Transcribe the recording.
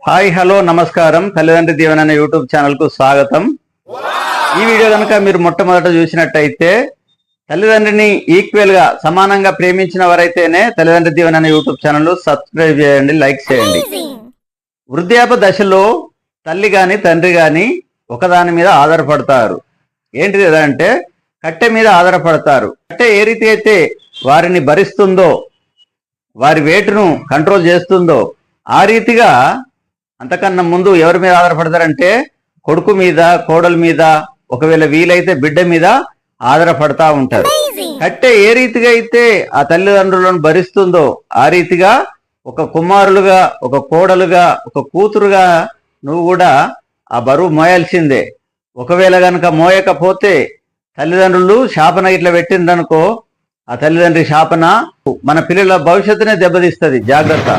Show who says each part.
Speaker 1: Hi hello నమస్కారం. తల్లిదండ్రి దీవెన అనే యూట్యూబ్ ఛానల్ కు స్వాగతం. ఈ వీడియో కనుక మీరు మొట్టమొదట చూసినట్టయితే తల్లిదండ్రిని ఈక్వల్ గా సమానంగా ప్రేమించిన వారైతేనే తల్లిదండ్రి దీవెన అనే యూట్యూబ్ ఛానల్ సబ్స్క్రైబ్ చేయండి, లైక్ చేయండి. వృద్ధాప్య దశలో తల్లి గాని తండ్రి గాని ఒకదాని మీద ఆధారపడతారు. ఏంటిది అంటే కట్టె మీద ఆధారపడతారు. కట్టె ఏ రీతి అయితే వారిని భరిస్తుందో, వారి వెయిట్ను కంట్రోల్ చేస్తుందో, ఆ రీతిగా అంతకన్నా ముందు ఎవరి మీద ఆధారపడతారంటే కొడుకు మీద, కోడల మీద, ఒకవేళ వీలైతే బిడ్డ మీద ఆధారపడతా ఉంటారు. కట్టె ఏ రీతిగా అయితే ఆ తల్లిదండ్రులను భరిస్తుందో ఆ రీతిగా ఒక కుమారులుగా, ఒక కోడలుగా, ఒక కూతురుగా నువ్వు కూడా ఆ బరువు మోయాల్సిందే. ఒకవేళ గనక మోయకపోతే తల్లిదండ్రులు శాపన ఇట్లా పెట్టిందనుకో, ఆ తల్లిదండ్రి శాపన మన పిల్లల భవిష్యత్తునే దెబ్బతీస్తుంది. జాగ్రత్త.